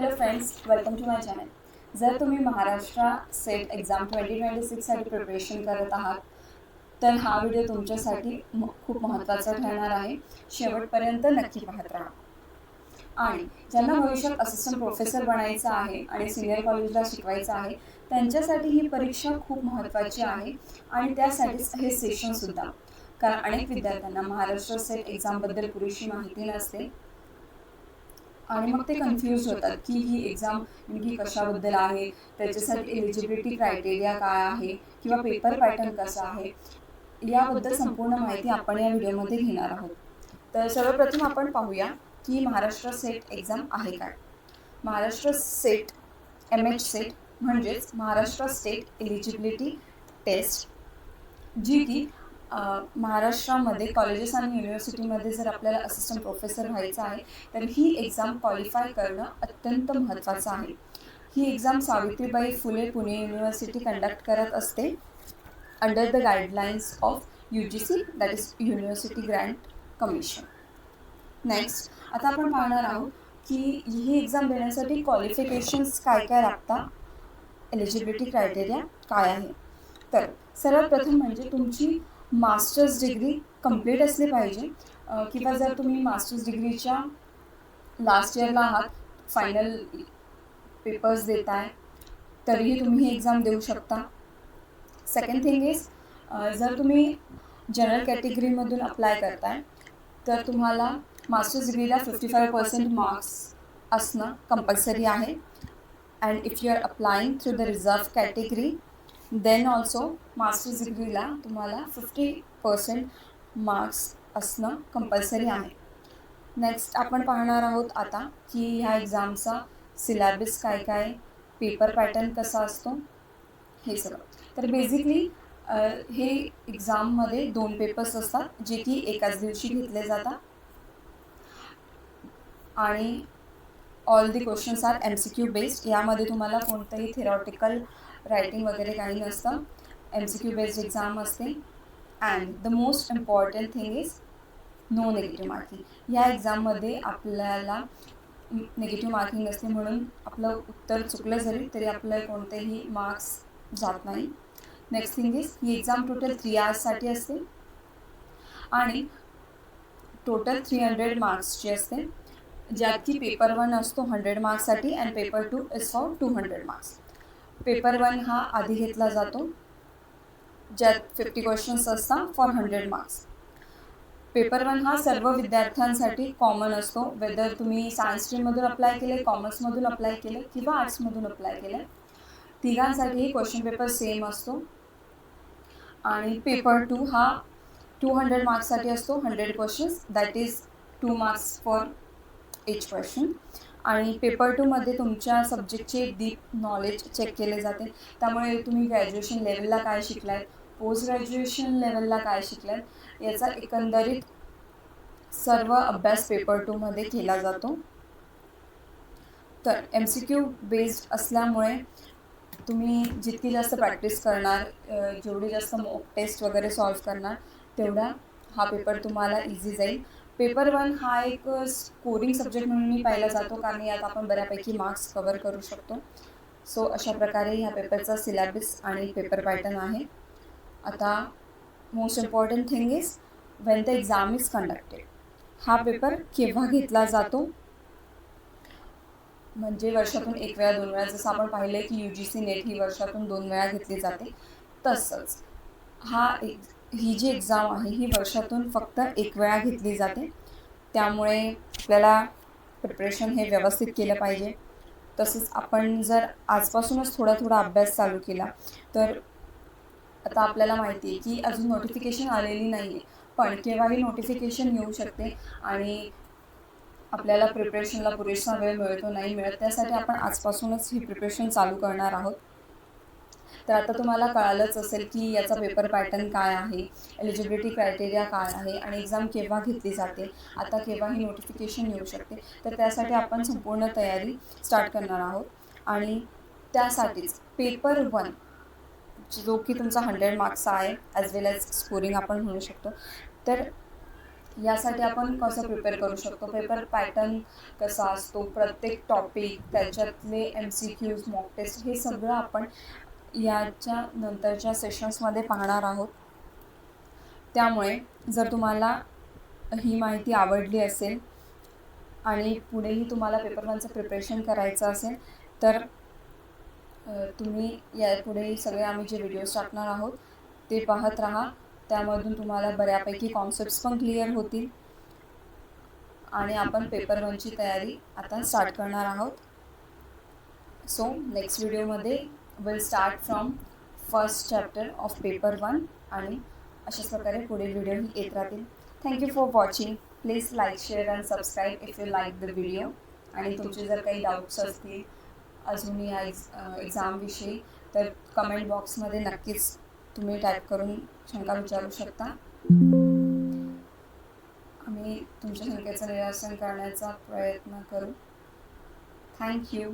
Hello friends, welcome to my channel. जर तुम्ही Maharashtra SET exam 2026साठी प्रिपरेशन करत आहात तर हा व्हिडिओ तुमच्यासाठी खूप महत्त्वाचा ठरणार आहे. शेवटपर्यंत नक्की पाहत राहा. आणि ज्यांना भविष्यात असिस्टंट प्रोफेसर बनायचं आहे आणि सिनियर कॉलेजला शिकवायचं आहे त्यांच्यासाठी ही परीक्षा खूप महत्त्वाची आहे आणि त्यासाठीच हे सेशनसुद्धा. कारण अनेक विद्यार्थ्यांना महाराष्ट्र सेट एक्झामबद्दल पुरेशी माहिती नसते आणि मग ते कन्फ्यूज होतात की ही एक्झाम नेमकी कशाबद्दल आहे, त्याच्यासाठी एलिजिबिलिटी क्रायटेरिया काय आहे किंवा पेपर पॅटर्न कसा आहे, याबद्दल संपूर्ण माहिती आपण या व्हिडिओमध्ये घेणार आहोत. तर सर्वप्रथम आपण पाहूया की महाराष्ट्र सेट एक्झाम आहे काय. महाराष्ट्र सेट MH सेट म्हणजेच महाराष्ट्र स्टेट एलिजिबिलिटी टेस्ट, जी की महाराष्ट्रामध्ये कॉलेजेस आणि युनिव्हर्सिटीमध्ये जर आपल्याला असिस्टंट प्रोफेसर व्हायचं आहे तर ही एक्झाम क्वालिफाय करणं अत्यंत महत्त्वाचं आहे. ही exam Savitribai Phule Pune university conduct करत असते under the guidelines of UGC, that is university Grant commission. Next आता आपण पाहणार आहोत की ही एक्झाम देण्यासाठी क्वालिफिकेशन्स काय काय लागतात, एलिजिबिलिटी क्रायटेरिया काय आहे. तर सर्वात प्रथम म्हणजे तुमची मास्टर्स डिग्री कंप्लीट असली पाहिजे, किंवा जर तुम्ही मास्टर्स डिग्रीच्या लास्ट इयरला आहात, फायनल पेपर्स देताय, तरीही तुम्ही ही एक्झाम देऊ शकता. सेकंड थिंग इज, जर तुम्ही जनरल कॅटेगरीमधून अप्लाय करताय तर तुम्हाला मास्टर्स डिग्रीला 55% मार्क्स असणं कंपल्सरी आहे. And if you are applying through the reserve category then also masters डिग्रीला तुम्हाला 50% मार्क्स असणं कंपल्सरी आहे. नेक्स्ट आपण पाहणार आहोत आता की ह्या एक्झामचा सिलॅबस काय काय, पेपर पॅटर्न कसा असतो, हे सगळं. तर बेसिकली हे एक्झाममध्ये 2 पेपर्स असतात जे की एकाच दिवशी घेतले जातात आणि all the questions are MCQ based. यामध्ये तुम्हाला कोणतंही थेरॉटिकल रायटिंग वगैरे काही नसतं, MCQ बेस्ड एक्झाम असते. And the most important thing is no negative marking. या एक्झाममध्ये आपल्याला निगेटिव्ह मार्किंग नसते, म्हणून आपलं उत्तर चुकलं जरी तरी आपलं कोणतेही मार्क्स जात नाही. Next thing is, he exam total 3 आवर्ससाठी असते आणि टोटल 300 मार्क्सची असते, ज्यात की पेपर 1 असतो 100 मार्क्ससाठी and paper 2 is for 200 marks. Paper 1 हा आधी घेतला जातो, ज्यात 50 क्वेश्चन्स असतात फॉर 100 मार्क्स. पेपर 1 हा सर्व विद्यार्थ्यांसाठी कॉमन असतो, वेदर तुम्ही सायन्स स्ट्रीममधून अप्लाय केले, कॉमर्समधून अप्लाय केलं किंवा आर्ट्समधून अप्लाय केलं, तिघांसाठीही क्वेश्चन पेपर सेम असतो. आणि पेपर 2 हा 200 मार्क्ससाठी असतो, 100 questions, that is 2 marks for H question. आणि पेपर 2मध्ये तुमच्या सब्जेक्टचे डीप नॉलेज चेक केले जाते, त्यामुळे तुम्ही ग्रॅज्युएशन लेवलला काय शिकलात, पोस्ट ग्रॅज्युएशन लेवलला काय शिकलात, याचा एकंदरीत सर्व अभ्यास पेपर 2मध्ये केला जातो. तर MCQ बेस्ड असल्यामुळे तुम्ही जितकी जास्त प्रॅक्टिस करणार, जेवढी जास्त मॉक टेस्ट वगैरे सॉल्व करणार, तेवढा हा पेपर तुम्हाला इझी जाईल. पेपर 1 हा एक स्कोरिंग सब्जेक्ट म्हणून मी पाहिला जातो, कारण यात आपण बऱ्यापैकी मार्क्स कवर करू शकतो. सो अशा प्रकारे ह्या पेपरचा सिलॅबस आणि पेपर पॅटर्न आहे. आता most important thing is when the exam is conducted. हा पेपर केव्हा घेतला जातो, म्हणजे वर्षातून 1 वेळा 2 वेळा, जसं आपण पाहिलं की UGC नेट ही वर्षातून 2 वेळा घेतली जाते, तसंच ही जी एक्झाम आहे ही वर्षातून फक्त 1 वेळा घेतली जाते. त्यामुळे आपल्याला प्रिपरेशन हे व्यवस्थित केलं पाहिजे. तसंच आपण जर आजपासूनच थोडा थोडा अभ्यास चालू केला तर आता आपल्याला माहिती आहे की अजून नोटिफिकेशन आलेली नाही आहे, पण केव्हाही नोटिफिकेशन येऊ शकते आणि आपल्याला प्रिपरेशनला पुरेसा वेळ मिळतो नाही मिळत, त्यासाठी आपण आजपासूनच ही प्रिपरेशन चालू करणार आहोत. तर आता तुम्हाला कळालंच असेल की याचा पेपर पॅटर्न काय आहे, एलिजिबिलिटी क्रायटेरिया काय आहे आणि एक्झाम केव्हा घेतली जाते, आता केव्हाही नोटिफिकेशन येऊ शकते. तर त्यासाठी आपण संपूर्ण तयारी स्टार्ट करणार आहोत. आणि त्यासाठीच पेपर 1 जो की तुमचा 100 मार्क्सचा आहे, ॲज वेल ॲज स्कोरिंग आपण म्हणू शकतो, तर यासाठी आपण कसं प्रिपेअर करू शकतो, पेपर पॅटर्न कसा असतो, प्रत्येक टॉपिक, त्याच्यातले MCQs, मॉक टेस्ट, हे सगळं आपण याच्या नंतरच्या सेशन्समध्ये पाहणार आहोत. त्यामुळे जर तुम्हाला ही माहिती आवडली असेल आणि पुढेही तुम्हाला पेपर 1चं प्रिपरेशन करायचं असेल तर तुम्ही यापुढे सगळे आम्ही जे व्हिडिओज टाकणार आहोत ते पाहत राहा. त्यामधून तुम्हाला बऱ्यापैकी कॉन्सेप्ट्स पण क्लिअर होतील आणि आपण पेपर 1ची तयारी आता स्टार्ट करणार आहोत. सो नेक्स्ट व्हिडिओमध्ये will start from first chapter of paper 1 आणि अशाच प्रकारे पुढील व्हिडिओही येत राहतील. Thank you for watching. Please like, share and subscribe if you like the video. आणि तुमचे जर काही डाऊट्स असतील अजूनही या एक्झामविषयी तर कमेंट बॉक्समध्ये नक्कीच तुम्ही टाईप करून शंका विचारू शकता. आम्ही तुमच्या शंकेचं निरासन करण्याचा प्रयत्न करू. थँक्यू.